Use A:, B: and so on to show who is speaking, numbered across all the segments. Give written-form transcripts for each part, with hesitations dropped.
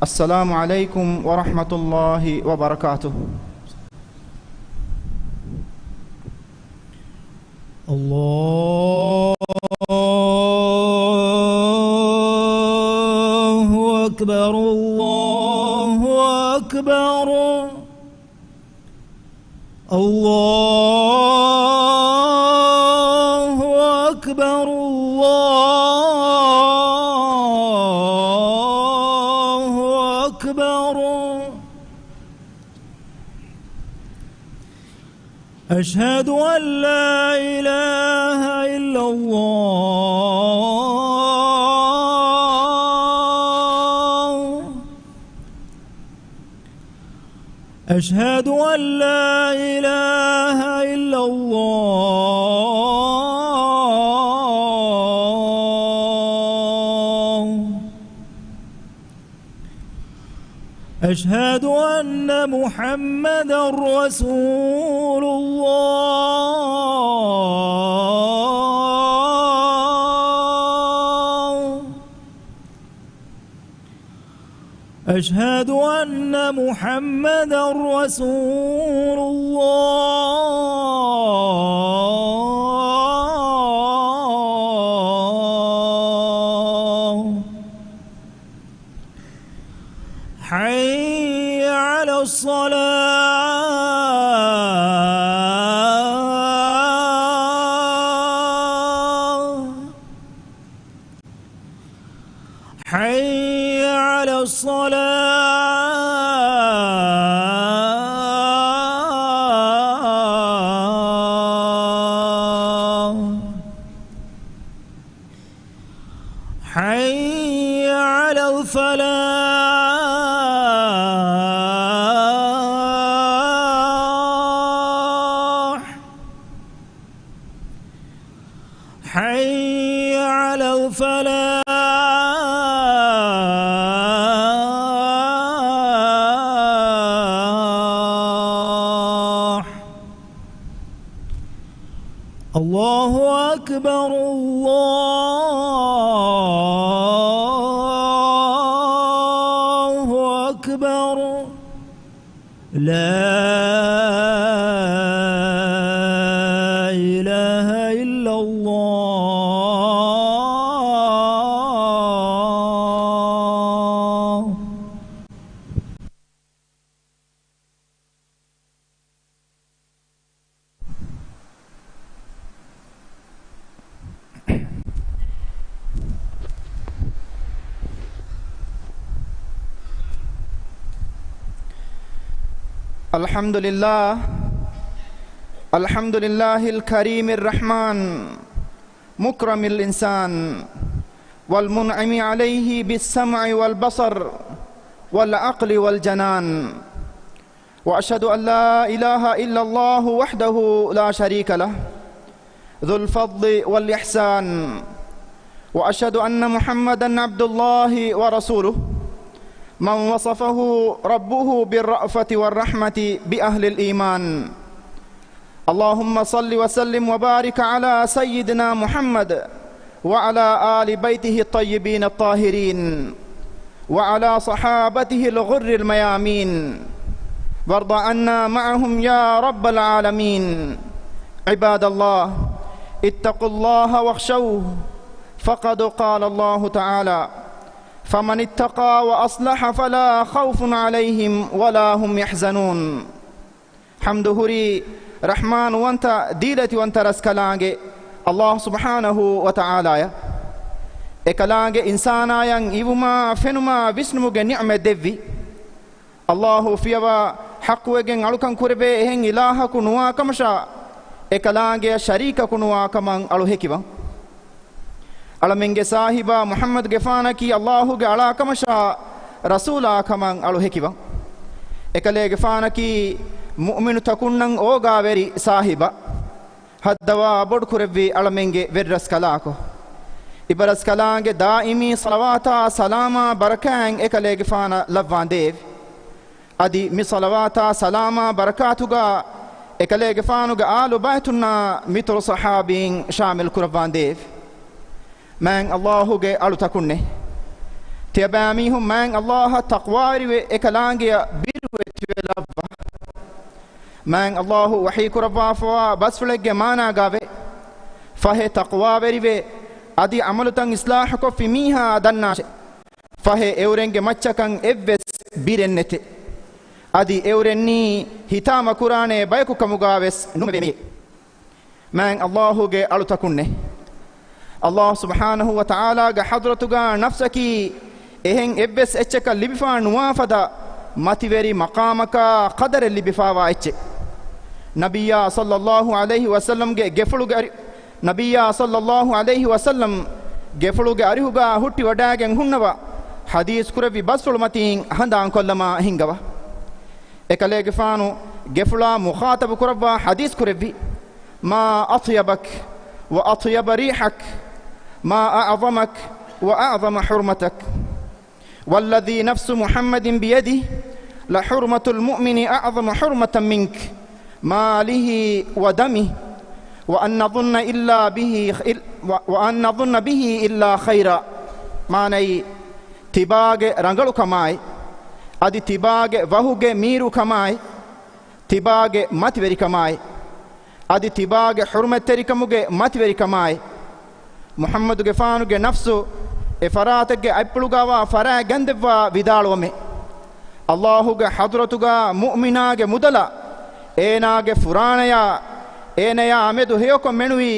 A: السلام عليكم ورحمة الله وبركاته.
B: الله أكبر الله أكبر الله أكبر الله أكبر. أشهد أن لا إله إلا الله. أشهد أن لا إله إلا الله. أشهد أن محمدًا رسول الله. أشهد أن محمدًا رسول الله. حي على الصلاة. حي على الصلاة. حي على الفلاح. حي على الفلاح. الله أكبر الله أكبر. لا إله إلا الله.
A: الحمد لله الحمد لله الكريم الرحمن مكرم الإنسان والمنعم عليه بالسمع والبصر والعقل والجنان. وأشهد أن لا إله إلا الله وحده لا شريك له ذو الفضل والإحسان. وأشهد أن محمدًا عبد الله ورسوله من وصفه ربه بالرأفة والرحمة بأهل الإيمان. اللهم صل وسلم وبارك على سيدنا محمد وعلى آل بيته الطيبين الطاهرين وعلى صحابته الغر الميامين وارض عنا معهم يا رب العالمين. عباد الله اتقوا الله واخشوه فقد قال الله تعالى فمن اتقى وأصلح فلا خوف عليهم ولا هم يحزنون. حمد هري رحمن وانت ديلتي وانت رسكلانجي الله سبحانه وتعالى ekalaange insanayan iwuma fenuma visnumuge ni'me devvi Allahu fiyawa haqqwegen alukan kurbe ehen ilaha kunwa kamasha ekalaange sharika kunwa kaman alu hekiwa alamenge sahiba Muhammad gefana ki Allahu ge ala kamasha rasula kaman alu hekiwa ekale gefana ki mu'minu takunnan oga veri sahiba haddawa bod kurbe alamenge verras kalako ibaras kalange daimi salawata salama barakan ekale gefana lavvandev adi mi salawata salama barakatuga ekale gefanuga alu baytunna mitro sahabin shamil kurvandev man Allahu ge alu takunne تيباميهم من الله تقواري وإكلانجي بيرو تيلابا من الله وحي كربا فوا بس فلق مانا غاوي فهي تقوى بريوي أدي عملتان إصلاحكو في ميها دناش فهي إورنج مچكان إبس بيرنت أدي إورني هتام قرآن بايكو كمغاوس نمبي من الله جي ألو تكونه الله سبحانه وتعالى جي حضرتو نفسكي إهن إبس إچكا لبفا نوافدا ماتيوري مقامك قدر لبفا إچك نبي صلى الله عليه وسلم جي جفلو نبي صلى الله عليه وسلم جفلو جي أريهوغا هوتي وداغن هنوا حديث كربي بسفل متين هندان كلما هنگوا إكالي جفانو جفلا مخاطب كربا حديث كربي ما أطيبك وأطيب ريحك ما أعظمك وأعظم حرمتك والذي نفس محمد بيده لحرمة المؤمن أعظم حرمة منك ماله ودمه وأن نظن به إلا خيرا معنى تباغ رنگلو كماي أدي تباغ وهوغ ميرو كماي تباغ ماتوري كماي أدي تباغ حرمة تريكموغ ماتوري كماي محمد غفانوغ نفسو إفراتك أبلغا فرا غندوا vidalwame اللهوغ حضرتوغ مؤمناغ مدلا ඒනාගේ ෆුරාණයා ඒනයා අමෙදු හේකො මෙනුයි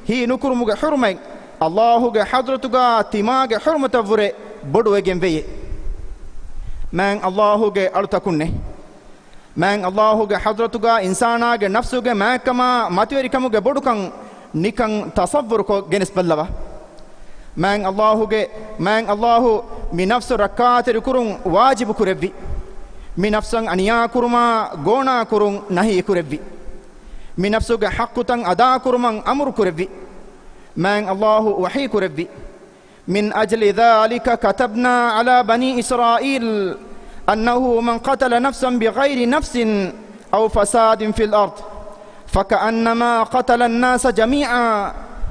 A: හි නුකුරුමුගේ හුරුමෙන් අල්ලාහුගේ හදරතුගා තිමාගේ හුරුමත වුරේ බොඩුවගෙන් වෙයි මං අල්ලාහුගේ අලුතකුන්නේ මං අල්ලාහුගේ හදරතුගා ඉන්සානාගේ නෆ්සුගේ මෑකමා මතිවරිකමුගේ බොඩුකන් නිකන් තසව්වුරකෝ ගෙනස් බල්ලවා මං අල්ලාහු මි නෆ්සු රක්කාතේ කුරුන් වාජිබු කුරෙව්වි mi nafsan aniya kuruma gona kurun nahi kurevvi mi nafsuge haqqutan ada kuruman amru kurevvi man Allahu wahi kurevvi min ajli dhalika katabna ala bani Israil annahu man qatala nafsan bighayri nafsin aw fasadin fil ard faka'annama qatala an-nasa jami'a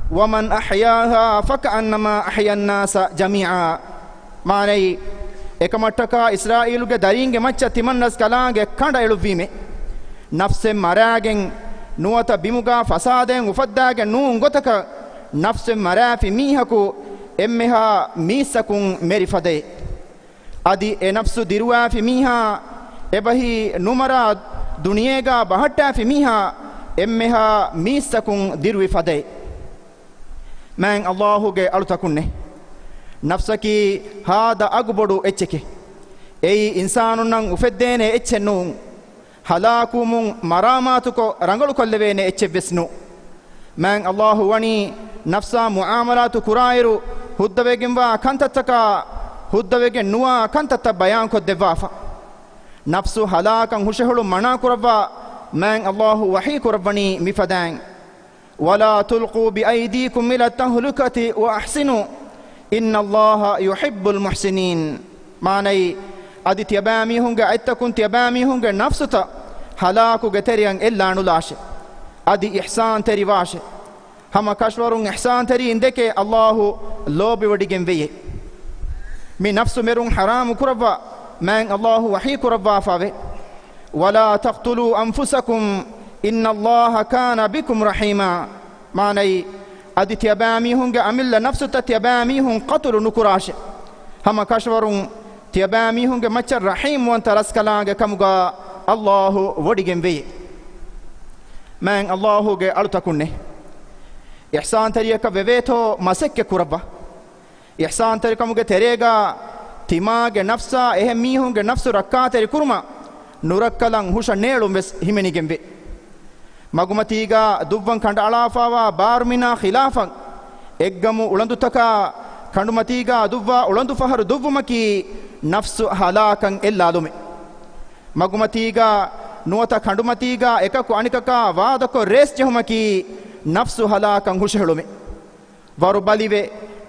A: wa man ahyaha faka'annama ahya an-nasa jami'a maanai එකමට්ටක ඉස්රාඊලුගේ දරින්ගේ මච්ච තිමන්නස් කලාගේ කඬ එළුවීමේ නෆ්සෙන් මරාගෙන් නුවත බිමුගා ෆසාදෙන් උෆද්දාගේ නූන් ගොතක නෆ්සෙන් මරාෆි මීහකු එම්මෙහා මීසකුන් මෙරිෆදේ අදි ඒ නෆ්සු දිරුවාෆි මීහා එබහි නුමරා දුනියේගා බහට්ටාෆි මීහා එම්මෙහා මීසකුන් දිරුවිෆදේ මං අල්ලාහුගේ අලුතකුන්නේ nafsaki hada agbodu echeke ei insanu nan ufeddene echennu halakumun maramatuko rangalu kollevene echevesnu man Allah wani nafsa muamalatu kurairu huddavegimwa kantataka huddavegen nuwa kantata bayan ko devafa nafsu halakan hushehulu mana kurwa man Allah wahi kurwani mifadan wala tulqu bi aydikum ila tahlukati wa ahsinu إن الله يحب المحسنين معني أدي تيبامي هونغا أتكون تيبامي هونغا نفستا هلاكو غتريان إلا نلاش أدي إحسان تري واش هما كشورون إحسان تري إندك الله لوبي وديجن ويه من نفس مرون حرام كربا من الله وحي كربا فاوي ولا تقتلوا أنفسكم إن الله كان بكم رحيما معني أدي تيبامي هونغا أملا نفستا تيبامي هون قتل نكراش هما كشورون تيبامي هونغا مچ رحيم وانت رسكلانغا كمغا الله وديگن وي من الله گه التكونه إحسان تريكا ويويتو مسك كربا إحسان تريكا مغا تريغا تيماغ نفسا اهمي هونغا نفس ركاتري كرما نوركلان هوشا نيلوم وس هيمنيگن وي ಮಗುಮತೀಗ ದುವ್ವಂ ಕಂಡ ಅಳಾಫಾವ ಬಾರ್ಮಿನ ಖಿಲಾಫಂ ಎಗ್ಗಮು ಉಳಂದುತಕ ಕಂಡುಮತೀಗ ದುವ್ವ ಉಳಂದು ಫಹರು ದುವ್ವಮಕಿ ನಫ್ಸು ಹಲಾಕಂ ಎಲ್ಲಾಲುಮೆ ಮಗುಮತೀಗ ನುವತ ಕಂಡುಮತೀಗ ಎಕಕು ಅಣಿಕಕ ವಾದಕ ರೇಸ್ ಜಹುಮಕಿ ನಫ್ಸು ಹಲಾಕಂ ಹುಷಹಳುಮೆ ವರು ಬಲಿವೆ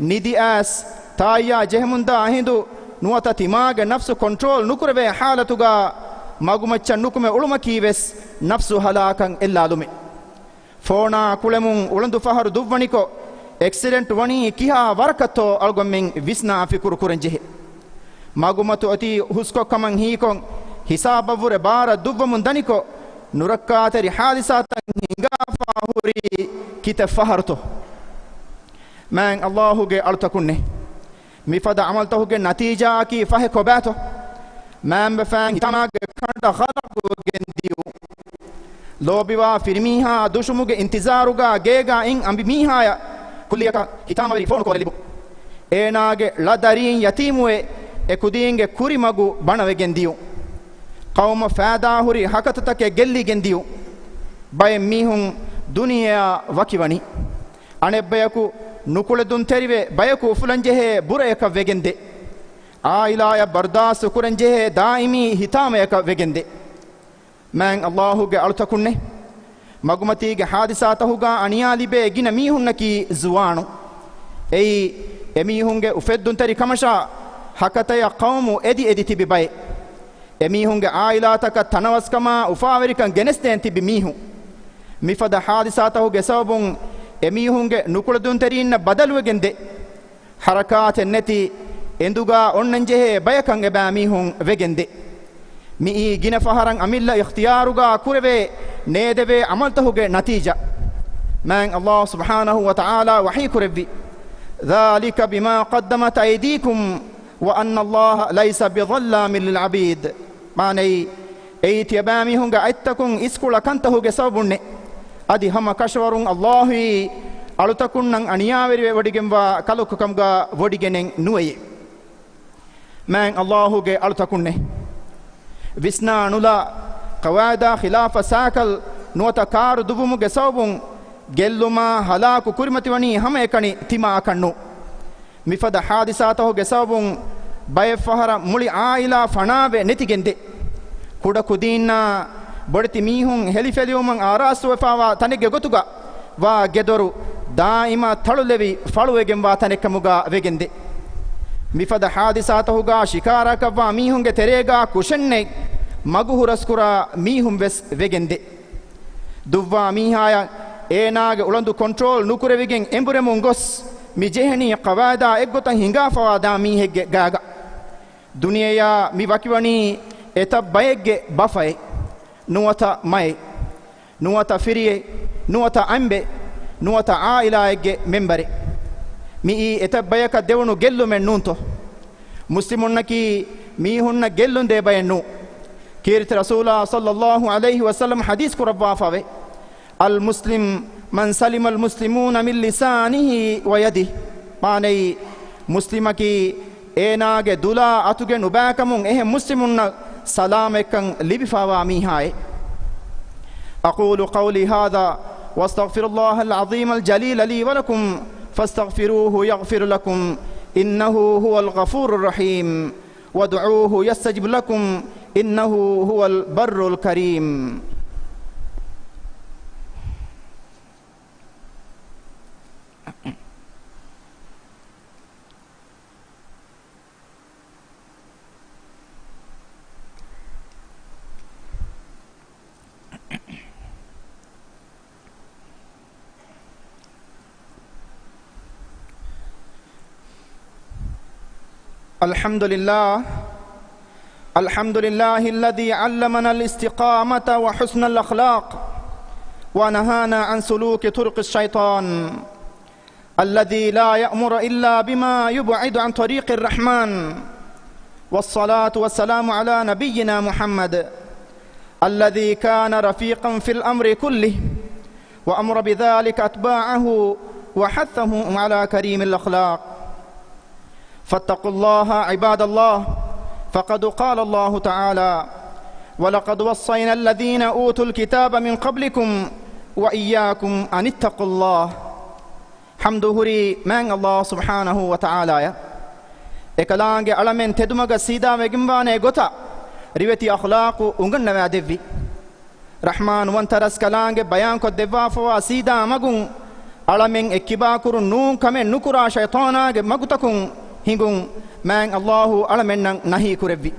A: ನಿದಿ ಆಸ್ ತಾಯ್ಯ ಜೆಹಮುಂದ ಅಹಿಂದು ನುವತ ತಿಮಾಗ ನಫ್ಸು ಕಂಟ್ರೋಲ್ ನುಕುರವೆ ಹಾಲತುಗ ಮಗುಮಚ್ಚ ನುಕುಮೆ ಉಳುಮಕಿ ವೆಸ್ ನಫ್ಸು ಹಲಾಕಂ ಎಲ್ಲಾಲುಮೆ ಫೋನಾ ಕುಳೆಮುಂ ಉಳಂದು ಫಹರು ದುವ್ವಣಿಕೊ ಎಕ್ಸಿಡೆಂಟ್ ವಣಿ ಕಿಹಾ ವರಕತ್ತೋ ಅಳ್ಗೊಮ್ಮೆಂ ವಿಸ್ನಾ ಫಿಕುರು ಕುರಂಜೆಹೆ magumatu ati husko kaman hikon hisabavure bara duvvamun daniko nurakkaateri hadisatan hingafa huri kite faharto man Allahuge altakunne mifada amaltahuge natija ki fahe kobato man befang tamage kanda khalaqu gendiu lobiwa firmiha dushumuge intizaruga gega in ambi mihaya kulliyaka hitamari phone ko libu enage ladarin yatimue ekudinge kurimagu banawe gendiu qawma faada huri hakatatake gelli gendiu bay mihun duniya wakiwani anebbayaku nukule dun terive bayaku fulanjehe burayaka vegende ailaya bardas kuranjehe daimi hitamayaka vegende man Allahuge altakunne magumatige hadisatahuga aniyalibe gina mihunnaki zuwanu ei emihunge ufeddun teri kamasha hakataya qawmu edi tibi bay emihunge ailataka tanawaskama ufaverikan genesten tibi mihu mifada hadisatahuge sababun emihunge nukuladun terinna badaluwegende harakaten neti enduga onnanjehe bayakan eba mihun vegende mi gina faharan amilla ikhtiyaruga kureve nedeve amaltahuge natija man Allah subhanahu wa ta'ala wahi kurevi dhalika bima qaddamat aydikum wa anna Allah laysa bidhallamin lil abid manai eiti eba mihunga aitakun iskula kantahuge sabunne adi hama kashwarun Allahi alutakunnan aniyaveri wadigemwa kalukukamga wodigenen nuweye man Allahuge alutakunne visna nula qawaida khilafa sakal nuwata kar dubumuge sabun gelluma halaku kurimati wani hama ekani tima akannu mifada hadisatahuge sabun bay fahara muli aila fanave netigende kuda kudinna bodti mihun helifeliuman arasu efawa tanege gotuga wa gedoru daima talulevi faluwegen wa tanekamuga vegende mifada hadisatahuga shikaraka wa mihunge terega kushenne maguhuraskura mihun ves vegende duvwa mihaya enage ulandu control nukurevigen emburemun gos mi jeheni qawaida eggotan hingafawa da mihegge gaga duniya mi wakiwani eta bayegge bafay nuwata may nuwata firiye nuwata ambe nuwata aila egge membare mi eta bayaka dewnu gellu men nunto muslimunnaki mi hunna gellunde bayenu kirti rasulullah sallallahu alayhi wa sallam hadith ku rabba fawe al muslim man salima al muslimuna min lisanihi wa yadihi manai muslimaki enage dula atuge nubakamun ehe muslimunna سلامكن لبفاوا ميهاي أقول قولي هذا واستغفر الله العظيم الجليل لي ولكم فاستغفروه يغفر لكم إنه هو الغفور الرحيم وادعوه يستجب لكم إنه هو البر الكريم الحمد لله الذي علمنا الاستقامة وحسن الأخلاق ونهانا عن سلوك طرق الشيطان الذي لا يأمر إلا بما يبعد عن طريق الرحمن والصلاة والسلام على نبينا محمد الذي كان رفيقا في الأمر كله وأمر بذلك أتباعه وحثهم على كريم الأخلاق فاتقوا الله عباد الله فقد قال الله تعالى ولقد وصينا الذين أوتوا الكتاب من قبلكم وإياكم أن اتقوا الله حمده من الله سبحانه وتعالى إكلانج ألمن تدمج سيدا وجنبان غتا ريوتي أخلاق ونغن وادفي رحمن وانترس كلانج بيان كد دفافوا سيدا مغون ألمن إكباكر نون كمن نكرا شيطانا مغتكم hingun man Allahu alamennan nahi kurevi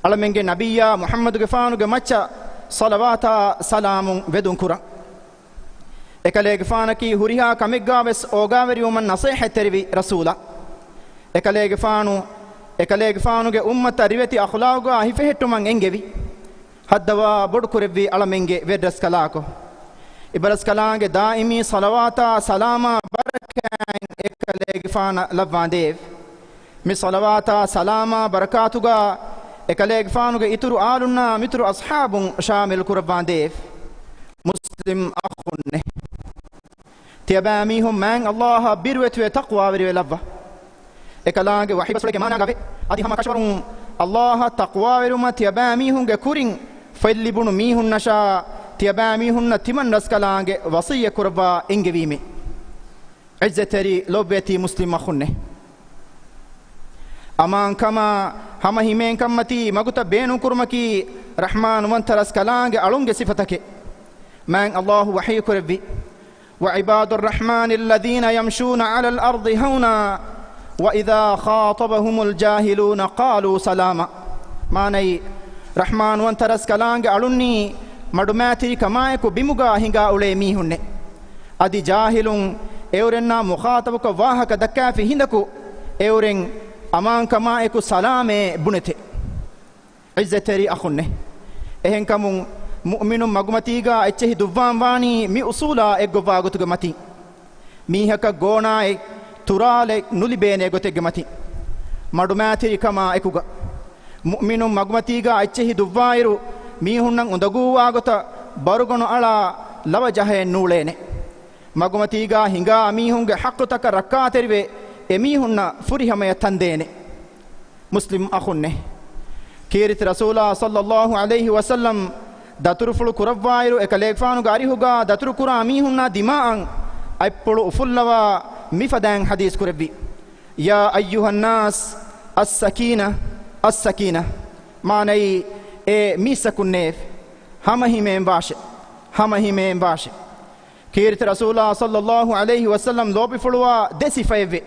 A: alamenge nabiyya Muhammadu gefanu ge macha salawata salamun vedun kura ekale gefana ki huriha kamegga ves ogaveri uman nasihat tervi rasula ekale gefanu ekaleege faanuge ummata riveti akhlaaga hife hettuman engevi haddawa bodu kurevvi alamenge vedras kalaako ibras kalaange daimi salawata salama barakan ekaleege faana lavvandev mi salawata salama barakatuga ekaleege faanuge ituru alunna mituru ashabun shamil kurvandev muslim akhunne tiyabamihum man allah birwet ve taqwa ve lavva ekalaange wahiba sulke maana gave adi hama kashwarun allah taqwa ve rumat tiyabamihum ge kurin fellibunu mihun nasha tiyabamihun timan raskalaange wasiya kurva ingevime izzatari lobeti muslim akhunne aman kama hama himen kammati maguta beenu kurmaki rahman wantaras kalaange alunge sifatake man allah wahiy kurvi wa ibadur rahman alladhina yamshuna ala al-ardi hawna wa idha khatabahumul jahiluna qalu salama manai rahman wantaras kalaange alunni madumati kamaeku bimuga hinga ule mihunne adi jahilun eurenna mukhatabuka wahaka dakkafi hindaku euren aman kamaeku salame bunete izzatari akhunne ehen kamun mu'minun magumatiga eccehi duvwan wani mi usula eggowa gotuga mati mihaka gonae turale nulibene gotege mati madumati kama ekuga mu'minun magumatiga eccehi duvwairu mihunnan undaguwa gota barugono ala lavajahe nulene magumatiga hinga mihunge haqqutaka rakkaterive emihunna furihamaya tandene muslim akhunne kirit rasula sallallahu alayhi wasallam daturfulu kurawairu ekaleegfaanu garihuga datur kura mihunna dimaan aippulu ufullawa mifadan hadis kurevi ya ayyuhan nas as-sakina as-sakina manai e misakunneef hama himeen baashe kirit rasula sallallahu alayhi wasallam lobi fulwa desifayve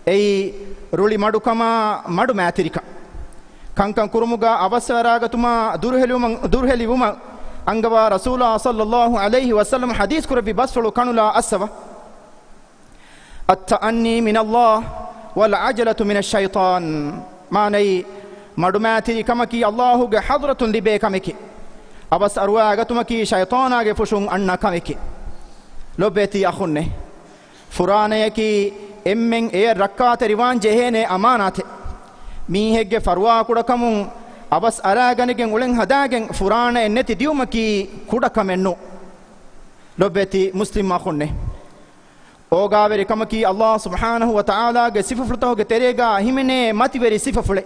A: ei ruli madukama madu matirika kankan kurumuga avasaragatuma durhelivuma angava rasula sallallahu alayhi wasallam hadis kurabi basfulu kanula asava at-ta'anni min Allah wal ajalatu min ash-shaytan manai madu matirika maki Allahu ge hadratun libe kameki avasarwagatuma ki shaytana ge fushun anna kameki lobeti akhunne furana yaki emmen e rakkaate riwan jehene amanate mihegge farwa kudakamun abas araganigen ulen hadagen furana enneti diumaki kudakamennu lobeti muslim akhunne ogaveri kamaki Allah subhanahu wa ta'ala ge sifafulto ge terega himene mativeri sifafule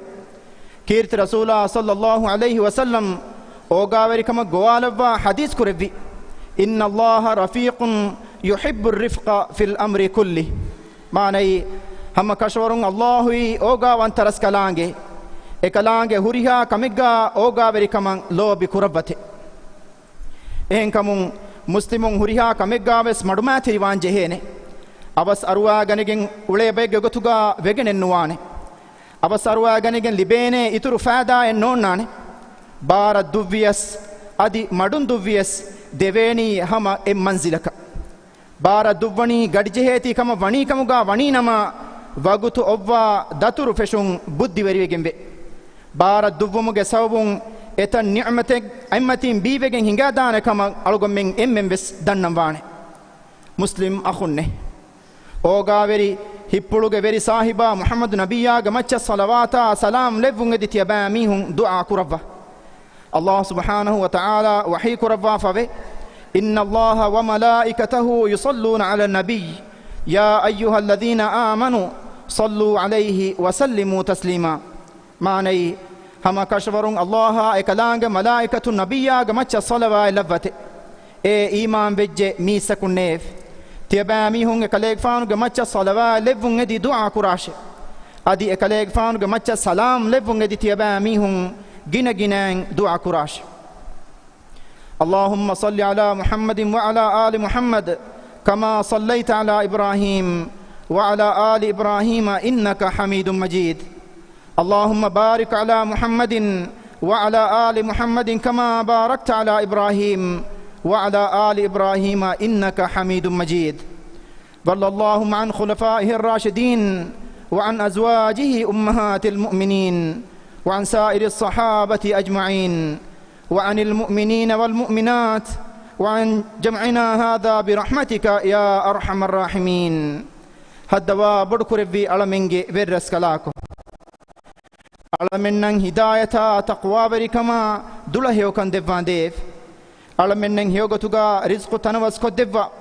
A: kirt rasula sallallahu alayhi wasallam ogaveri kama goalava hadis kurevi inna Allah rafiqun yuhibbu ar-rifqa fil amri kulli manai hamma kashwarun Allahui oga wantaras kalange e kalange huriha kamigga oga veri kaman lobi kurabate ehen kamun muslimun huriha kamigga ves madumati riwan jehene abas arwa ganigen ule bege gotuga vegenen nuwane abas arwa ganigen libene ituru faada en nonnane bara duvvias adi madun duvvias deveni hama em manzilaka bara duvvani gadjeheti kama vani kamuga vani nama wagutu ovva daturu feshun buddhi veriwegembe bara duvvumuge sawbun eta ni'matek aimatin biwegen hinga dane kama alugommen emmen ves dannam wane muslim akhunne oga veri hippuluge veri sahiba muhammad nabiyya gamacha salawata salam levun editiya ba mihun du'a kuravva allah subhanahu wa ta'ala wahi kuravva fave إن الله وملائكته يصلون على النبي يا أيها الذين آمنوا صلوا عليه وسلموا تسليما معني هما كشورون الله إكلانج ملائكة النبي جمتش الصلاة لفته إيمان بج ميسكون نيف تبامي هون إكلاج فان جمتش الصلاة لفون دي دعاء كراش أدي إكلاج فان جمتش السلام لفون دي تبامي هون جنا دعاء كراش اللهم صل على محمد وعلى آل محمد كما صليت على إبراهيم وعلى آل إبراهيم إنك حميد مجيد اللهم بارك على محمد وعلى آل محمد كما باركت على إبراهيم وعلى آل إبراهيم إنك حميد مجيد وارض اللهم عن خلفائه الراشدين وعن أزواجه أمهات المؤمنين وعن سائر الصحابة أجمعين وعن المؤمنين والمؤمنات وعن جمعنا هذا برحمتك يا أرحم الراحمين. هدوا بدكور في علمنجي برس كلاكو علمنن هداية تقوى بركما دله وكان دفان ديف علمنن هيوغتوغا رزق تنوس كو دفا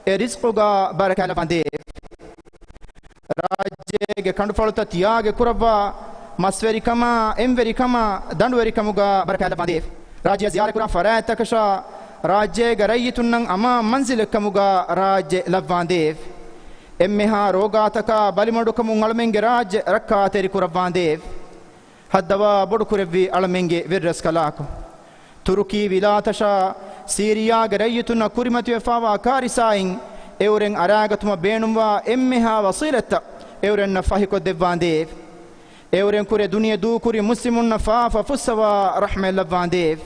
A: رزقوغا بركة لفان ديف راجيغ كندفالوتا تياغ كوربا مسوريكما اموريكما دندوريكموغا بركة لفان ديف راجي زيارة كورا فرات تكشا راجيغ ريتنن أما منزل كموغا راج لفان ديف امها روغاتكا بلمدوكمو علمنگ راج ركا تيري كوربان ديف هدوا بدكور في علمنگ ورس كلاكو تركي ولاتشا سيريا غريتنا كورمتي فاوا كاريساين اورن اراغتما بينوا امها وصيلتا اورن نفاهيكو ديفان ديف اورن كوري دنيا دو كوري مسلمون نفافا فسوا رحمه لبان ديف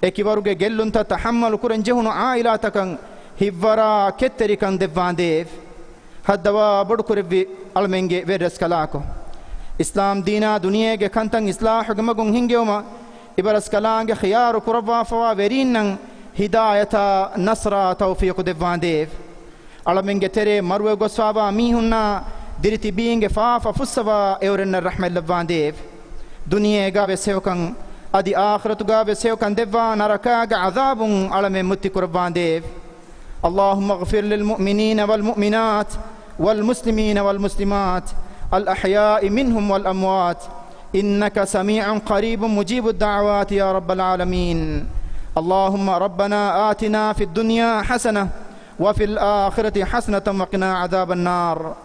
A: اكيوروغ گيلونتا تحمل كورن جهونو عائلاتكن هيورا كتريكن ديفان ديف هدوا بدكور في علمنگ ورس كلاكو اسلام دينا دنيا کے کھنتن اصلاح گمگن ہنگیوما ابرس کلانگ خيار قربا فوا ورینن ہدایتا نصر توفیق دیوان دیو علمنگ تیرے مرو گسوابا میہنا درتی بینگ فافا فسوا اورن الرحمة لبان دیو دنیا گا بسیوکن ادی آخرت گا بسیوکن دیوان رکاگ عذاب علم متی قربان دیو اللهم اغفر للمؤمنين والمؤمنات والمسلمين والمسلمات الأحياء منهم والأموات إنك سميع قريب مجيب الدعوات يا رب العالمين. اللهم ربنا آتنا في الدنيا حسنة وفي الآخرة حسنة وقنا عذاب النار.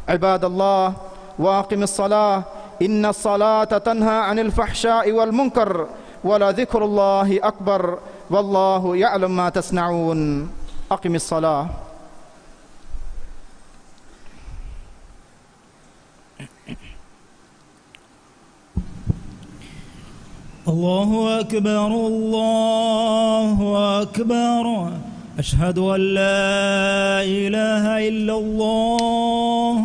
A: عباد الله واقم الصلاة إن الصلاة تنهى عن الفحشاء والمنكر ولذكر الله أكبر والله يعلم ما تصنعون. أقم الصلاة.
B: الله أكبر الله أكبر أشهد أن لا إله إلا الله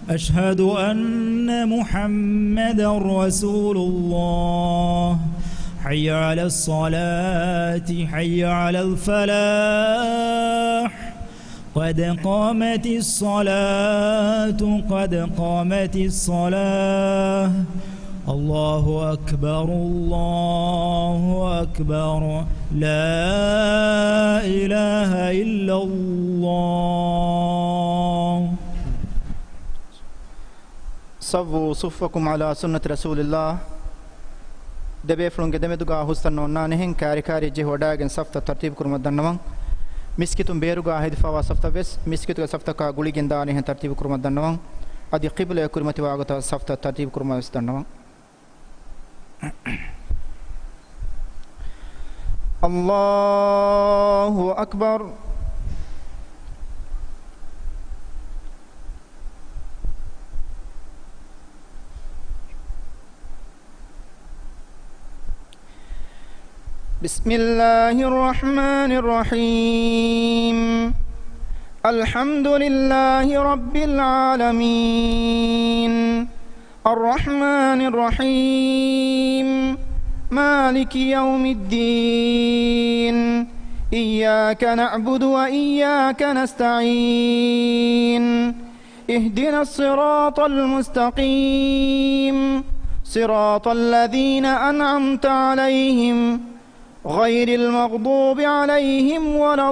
B: أشهد أن محمدا رسول الله. حي على الصلاة حي على الفلاح قد قامت الصلاة قد قامت الصلاة. الله أكبر الله أكبر لا إله إلا الله.
A: صفوا صفكم على سنة رسول الله. دبي فلونج دمي دوغا حسن نانهن كاري كاري جه وداغن صفتا ترتيب كرم دنوان مسكتم بيروغا هدفا صفتا بس مسكتو صفتا کا گولي گندانه ترتيب كرم دنوان ادي قبله كرمتي واغتا صفتا ترتيب كرم دنوان. الله أكبر. بسم الله الرحمن الرحيم. الحمد لله رب العالمين الرحمن الرحيم مالك يوم الدين إياك نعبد وإياك نستعين اهدنا الصراط المستقيم صراط الذين أنعمت عليهم غير المغضوب عليهم ولا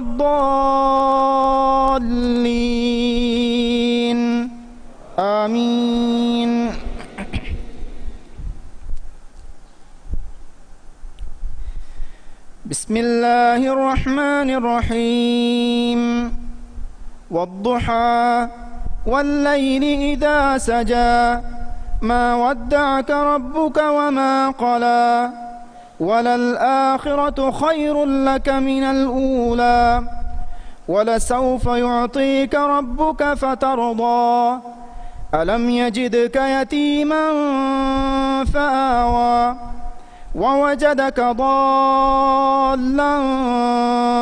A: الضالين آمين. بسم الله الرحمن الرحيم. والضحى والليل إذا سجى ما ودعك ربك وما قلى وللآخرة خير لك من الأولى ولسوف يعطيك ربك فترضى ألم يجدك يتيما فآوى ووجدك ضالا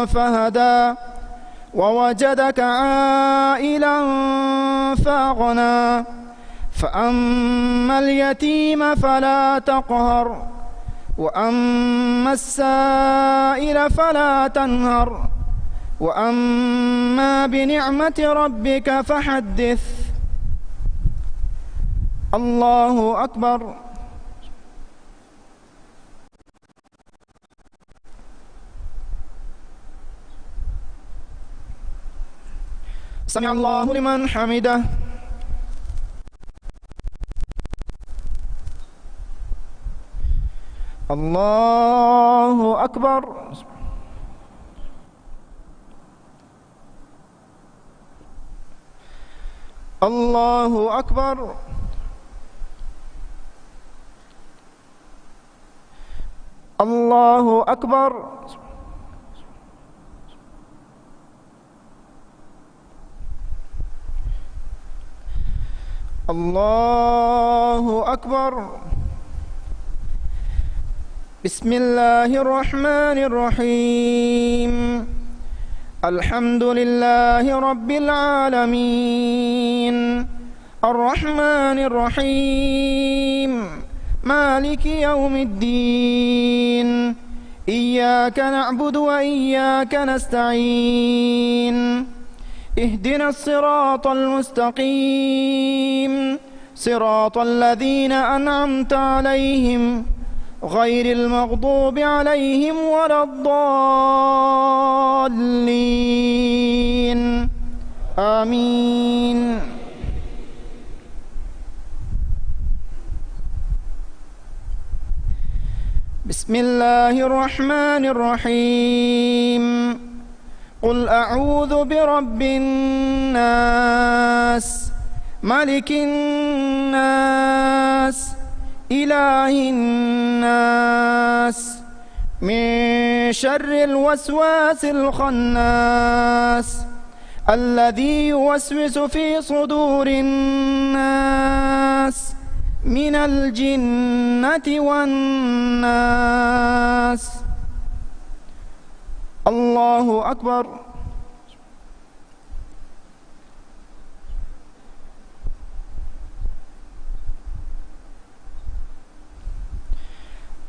A: فهدى ووجدك عائلا فأغنى فأما اليتيم فلا تقهر وأما السائل فلا تنهر وأما بنعمة ربك فحدث. الله أكبر. سمع الله لمن حمده. الله أكبر. الله أكبر. الله أكبر. الله أكبر. بسم الله الرحمن الرحيم. الحمد لله رب العالمين الرحمن الرحيم مالك يوم الدين إياك نعبد وإياك نستعين اهدنا الصراط المستقيم صراط الذين أنعمت عليهم غير المغضوب عليهم ولا الضالين آمين. بسم الله الرحمن الرحيم. قل أعوذ برب الناس ملك الناس إله الناس من شر الوسواس الخناس الذي يوسوس في صدور الناس من الجنة والناس. الله أكبر.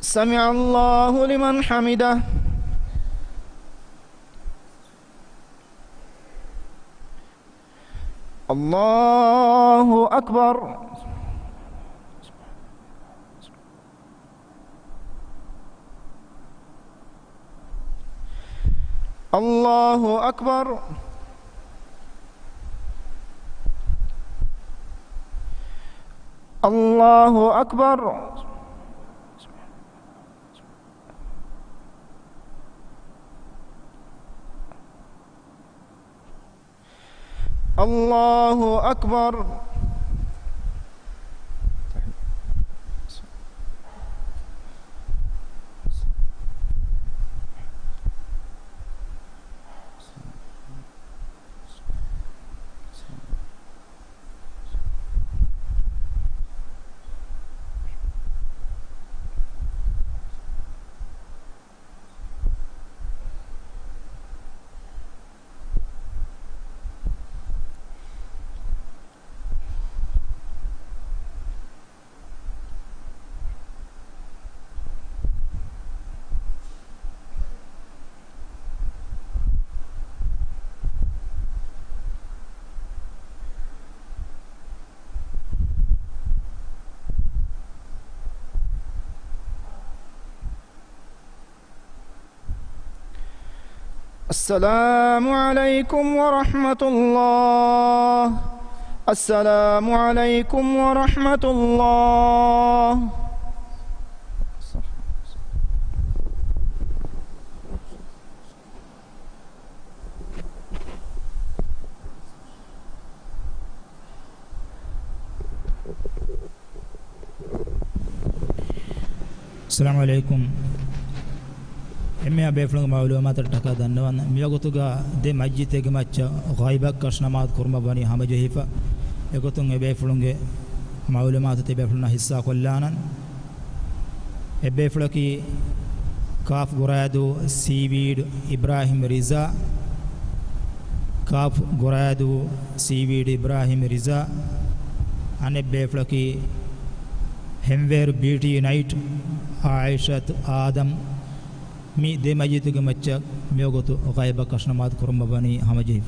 A: سمع الله لمن حمده. الله أكبر. الله أكبر. الله أكبر. الله أكبر. السلام عليكم ورحمة الله. السلام عليكم ورحمة الله.
B: السلام عليكم. එමෙ අබේෆලුග මාලුමාත ටක දන්නවන්න මියගොතුග දෙ මජ්ජිතේග මච්ච ගයිබක් කෂනමාත් කුර්ම බනි හමජහිෆා එගොතුන් එබේෆලුගේ මාලුමාත තෙබේෆලුන හිස්සා කොල්ලානන් එබේෆලකි කාෆ් ගොරාදු සීවීඩ් ඉබ්‍රාහිම් රිසා කාෆ් ගොරාදු සීවීඩ් ඉබ්‍රාහිම් රිසා ane beflaki hemver beauty night aishat adam mi de majituge macca meogotu ghaiba kashnamad kurma bani hamajif